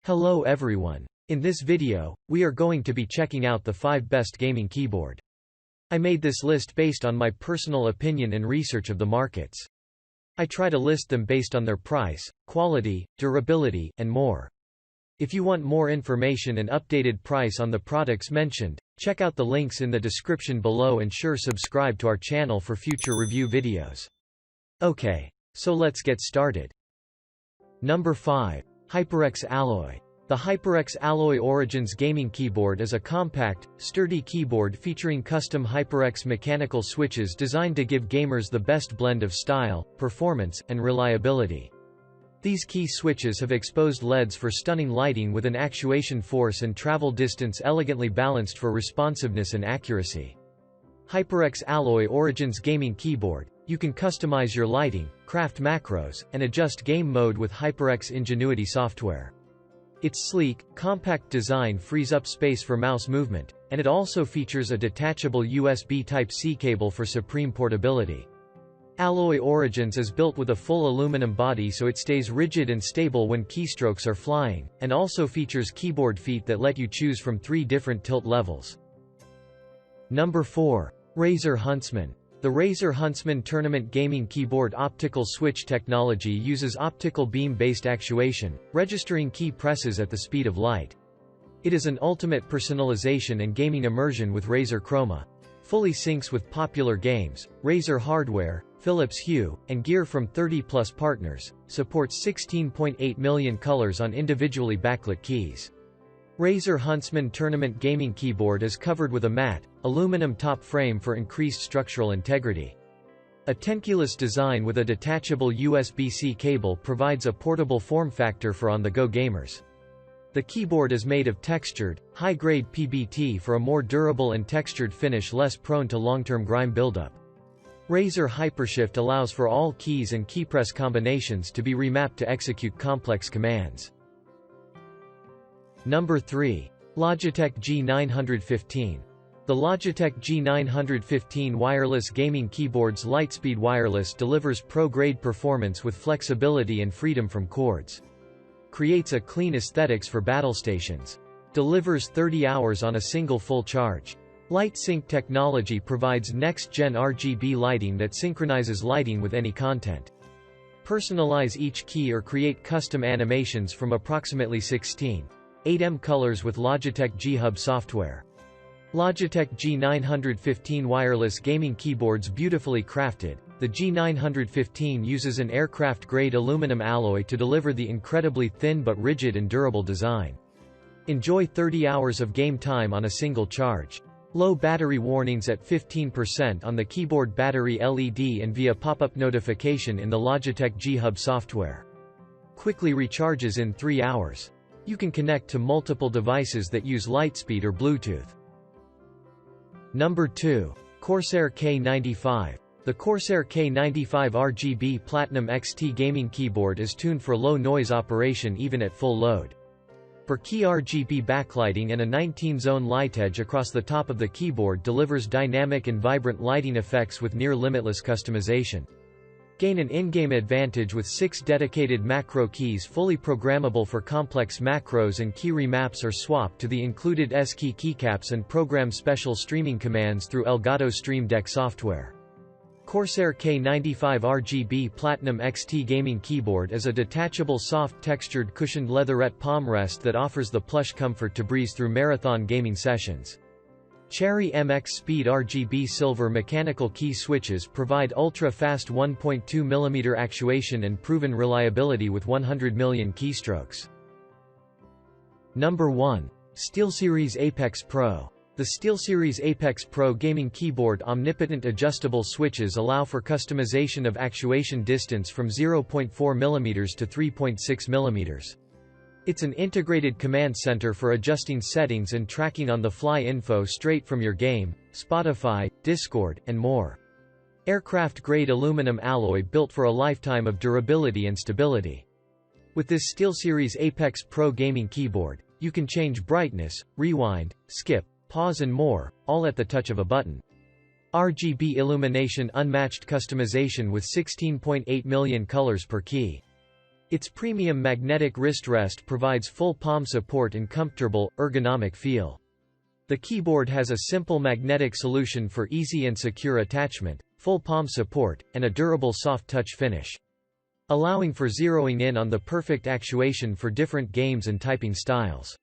Hello everyone. In this video, we are going to be checking out the 5 best gaming keyboard. I made this list based on my personal opinion and research of the markets. I try to list them based on their price, quality, durability, and more. If you want more information and updated price on the products mentioned, check out the links in the description below and sure subscribe to our channel for future review videos. Okay, so let's get started. Number 5. HyperX Alloy. The HyperX Alloy Origins gaming keyboard is a compact, sturdy keyboard featuring custom HyperX mechanical switches designed to give gamers the best blend of style, performance, and reliability. These key switches have exposed LEDs for stunning lighting with an actuation force and travel distance elegantly balanced for responsiveness and accuracy. HyperX Alloy Origins gaming keyboard. You can customize your lighting, craft macros, and adjust game mode with HyperX Ingenuity software. Its sleek, compact design frees up space for mouse movement, and it also features a detachable USB Type-C cable for supreme portability. Alloy Origins is built with a full aluminum body so it stays rigid and stable when keystrokes are flying, and also features keyboard feet that let you choose from 3 different tilt levels. Number 4. Razer Huntsman. The Razer Huntsman Tournament Gaming Keyboard optical switch technology uses optical beam-based actuation, registering key presses at the speed of light. It is an ultimate personalization and gaming immersion with Razer Chroma. Fully syncs with popular games, Razer hardware, Philips Hue, and gear from 30-plus partners, supports 16.8 million colors on individually backlit keys. Razer Huntsman Tournament Gaming Keyboard is covered with a matte, aluminum top frame for increased structural integrity. A tenkeyless design with a detachable USB-C cable provides a portable form factor for on-the-go gamers. The keyboard is made of textured, high-grade PBT for a more durable and textured finish less prone to long-term grime buildup. Razer Hypershift allows for all keys and keypress combinations to be remapped to execute complex commands. Number 3. Logitech G915. The Logitech G915 wireless gaming keyboard's Lightspeed Wireless delivers pro-grade performance with flexibility and freedom from cords. Creates a clean aesthetics for battle stations. Delivers 30 hours on a single full charge. Light Sync technology provides next-gen RGB lighting that synchronizes lighting with any content. Personalize each key or create custom animations from approximately 16.8M colors with Logitech G Hub software. Logitech G915 wireless gaming keyboards beautifully crafted. The G915 uses an aircraft-grade aluminum alloy to deliver the incredibly thin but rigid and durable design. Enjoy 30 hours of game time on a single charge. Low battery warnings at 15% on the keyboard battery LED and via pop-up notification in the Logitech G Hub software. Quickly recharges in 3 hours. You can connect to multiple devices that use Lightspeed or Bluetooth. Number 2. Corsair K95. The Corsair K95 RGB Platinum XT gaming keyboard is tuned for low noise operation even at full load. For key RGB backlighting and a 19-zone light edge across the top of the keyboard delivers dynamic and vibrant lighting effects with near-limitless customization. Gain an in-game advantage with 6 dedicated macro keys fully programmable for complex macros, and key remaps are swapped to the included S-key keycaps and program special streaming commands through Elgato Stream Deck software. Corsair K95 RGB Platinum XT gaming keyboard is a detachable soft textured cushioned leatherette palm rest that offers the plush comfort to breeze through marathon gaming sessions. Cherry MX Speed RGB silver mechanical key switches provide ultra-fast 1.2mm actuation and proven reliability with 100 million keystrokes. Number 1. SteelSeries Apex Pro. The SteelSeries Apex Pro gaming keyboard omnipotent adjustable switches allow for customization of actuation distance from 0.4mm to 3.6mm. It's an integrated command center for adjusting settings and tracking on-the-fly info straight from your game, Spotify, Discord, and more. Aircraft-grade aluminum alloy built for a lifetime of durability and stability. With this SteelSeries Apex Pro gaming keyboard, you can change brightness, rewind, skip, pause and more, all at the touch of a button. RGB illumination, unmatched customization with 16.8 million colors per key. Its premium magnetic wrist rest provides full palm support and comfortable, ergonomic feel. The keyboard has a simple magnetic solution for easy and secure attachment, full palm support, and a durable soft touch finish, allowing for zeroing in on the perfect actuation for different games and typing styles.